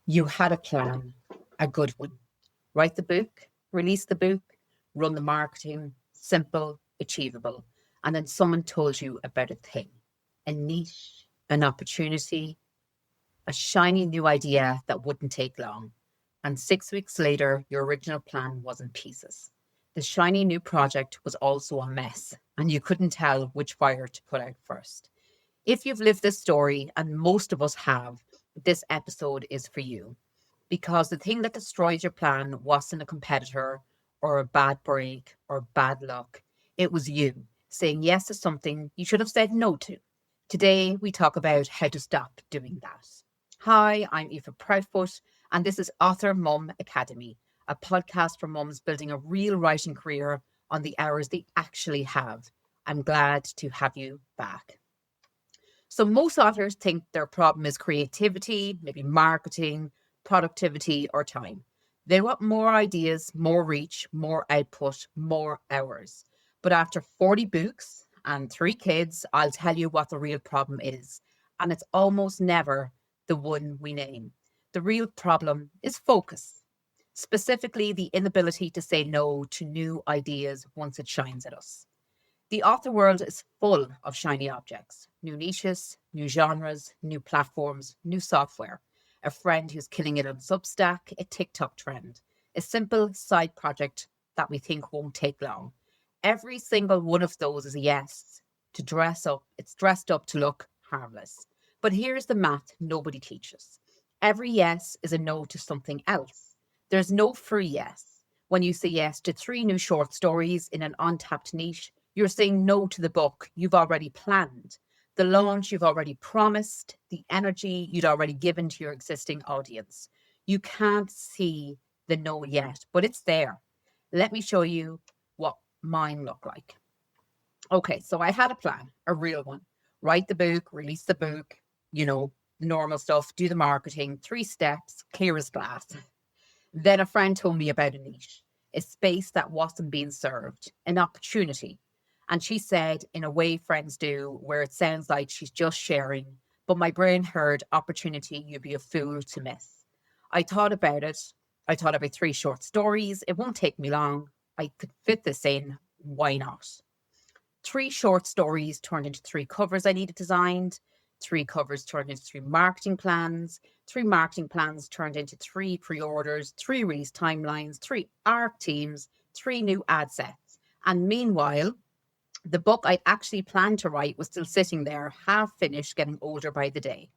You had a plan, a good one. Write the book, release the book, run the marketing, simple, achievable. And then someone told you about a thing, a niche, an opportunity, a shiny new idea that wouldn't take long. And 6 weeks later, your original plan was in pieces. The shiny new project was also a mess, and you couldn't tell which fire to put out first. If you've lived this story, and most of us have, this episode is for you. Because the thing that destroyed your plan wasn't a competitor or a bad break or bad luck. It was you saying yes to something you should have said no to. Today, we talk about how to stop doing that. Hi, I'm Aoife Proudfoot, and this is Author Mum Academy, a podcast for mums building a real writing career on the hours they actually have. I'm glad to have you back. So most authors think their problem is creativity, maybe marketing, productivity, or time. They want more ideas, more reach, more output, more hours. But after 40 books and 3 kids, I'll tell you what the real problem is. And it's almost never the one we name. The real problem is focus, specifically the inability to say no to new ideas once it shines at us. The author world is full of shiny objects, new niches, new genres, new platforms, new software. A friend who's killing it on Substack, a TikTok trend, a simple side project that we think won't take long. Every single one of those is a yes to dress up. It's dressed up to look harmless. But here's the math nobody teaches. Every yes is a no to something else. There's no free yes. When you say yes to 3 new short stories in an untapped niche, you're saying no to the book you've already planned, the launch you've already promised, the energy you'd already given to your existing audience. You can't see the no yet, but it's there. Let me show you what mine look like. Okay, so I had a plan, a real one. Write the book, release the book, normal stuff, do the marketing, 3 steps, clear as glass. Then a friend told me about a niche, a space that wasn't being served, an opportunity. And she said, in a way friends do, where it sounds like she's just sharing, but my brain heard opportunity you'd be a fool to miss. I thought about it. I thought about 3 short stories. It won't take me long. I could fit this in. Why not? 3 short stories turned into 3 covers I needed designed. 3 covers turned into 3 marketing plans. 3 marketing plans turned into 3 pre-orders, 3 release timelines, 3 art teams, 3 new ad sets. And meanwhile, the book I'd actually planned to write was still sitting there, half finished, getting older by the day.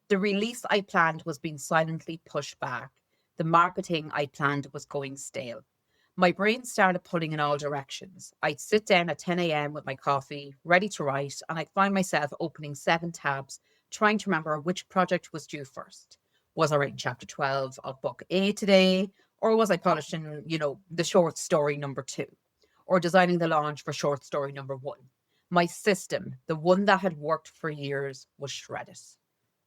The release I planned was being silently pushed back. The marketing I planned was going stale. My brain started pulling in all directions. I'd sit down at 10 a.m. with my coffee, ready to write, and I'd find myself opening 7 tabs, trying to remember which project was due first. Was I writing chapter 12 of book A today? Or was I polishing, the short story number 2? Or designing the launch for short story number 1? My system, the one that had worked for years, was shredded.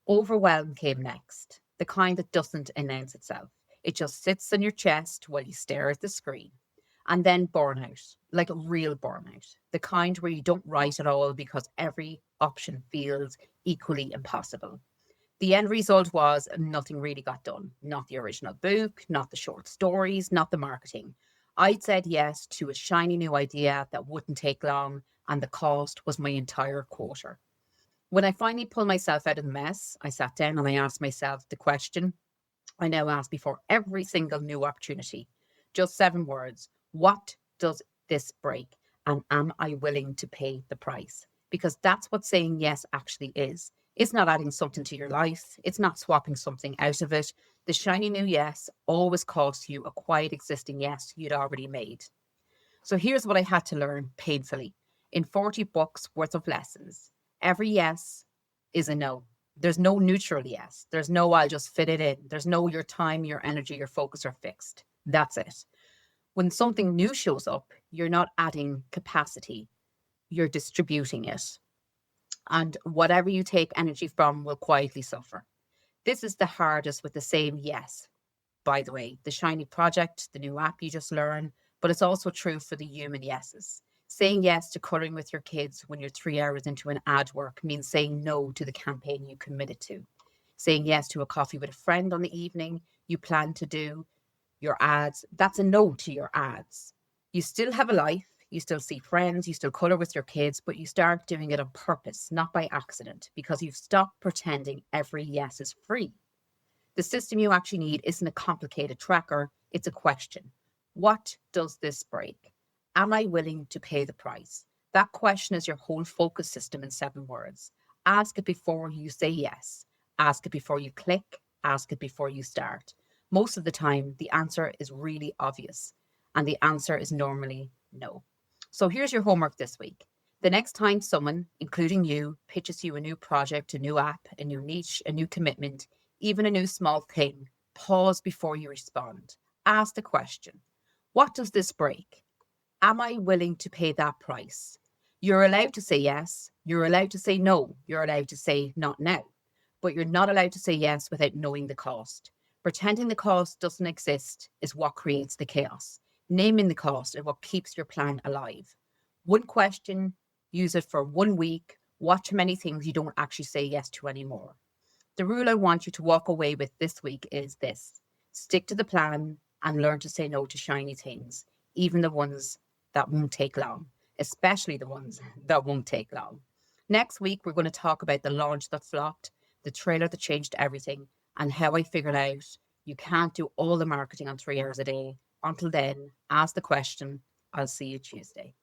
Overwhelm came next, the kind that doesn't announce itself. It just sits in your chest while you stare at the screen. And then burnout, like a real burnout, the kind where you don't write at all because every option feels equally impossible. The end result was nothing really got done. Not the original book, not the short stories, not the marketing. I'd said yes to a shiny new idea that wouldn't take long, and the cost was my entire quarter. When I finally pulled myself out of the mess, I sat down and I asked myself the question I now ask before every single new opportunity. Just 7 words. What does this break? And am I willing to pay the price? Because that's what saying yes actually is. It's not adding something to your life. It's not swapping something out of it. The shiny new yes always costs you a quiet existing yes you'd already made. So here's what I had to learn painfully in 40 books worth of lessons. Every yes is a no. There's no neutral yes. There's no I'll just fit it in. There's no your time, your energy, your focus are fixed. That's it. When something new shows up, you're not adding capacity, you're distributing it. And whatever you take energy from will quietly suffer. This is the hardest with the same yes, by the way, the shiny project, the new app you just learned, but it's also true for the human yeses. Saying yes to coloring with your kids when you're 3 hours into an ad work means saying no to the campaign you committed to. Saying yes to a coffee with a friend on the evening you plan to do, your ads, that's a no to your ads. You still have a life, you still see friends, you still colour with your kids, but you start doing it on purpose, not by accident, because you've stopped pretending every yes is free. The system you actually need isn't a complicated tracker, it's a question. What does this break? Am I willing to pay the price? That question is your whole focus system in 7 words. Ask it before you say yes. Ask it before you click. Ask it before you start. Most of the time, the answer is really obvious, and the answer is normally no. So here's your homework this week. The next time someone, including you, pitches you a new project, a new app, a new niche, a new commitment, even a new small thing, pause before you respond. Ask the question, what does this break? Am I willing to pay that price? You're allowed to say yes. You're allowed to say no. You're allowed to say not now. But you're not allowed to say yes without knowing the cost. Pretending the cost doesn't exist is what creates the chaos. Naming the cost is what keeps your plan alive. One question, use it for 1 week. Watch how many things you don't actually say yes to anymore. The rule I want you to walk away with this week is this: stick to the plan and learn to say no to shiny things, even the ones that won't take long, especially the ones that won't take long. Next week, we're going to talk about the launch that flopped, the trailer that changed everything, and how I figured out you can't do all the marketing on 3 hours a day. Until then, ask the question. I'll see you Tuesday.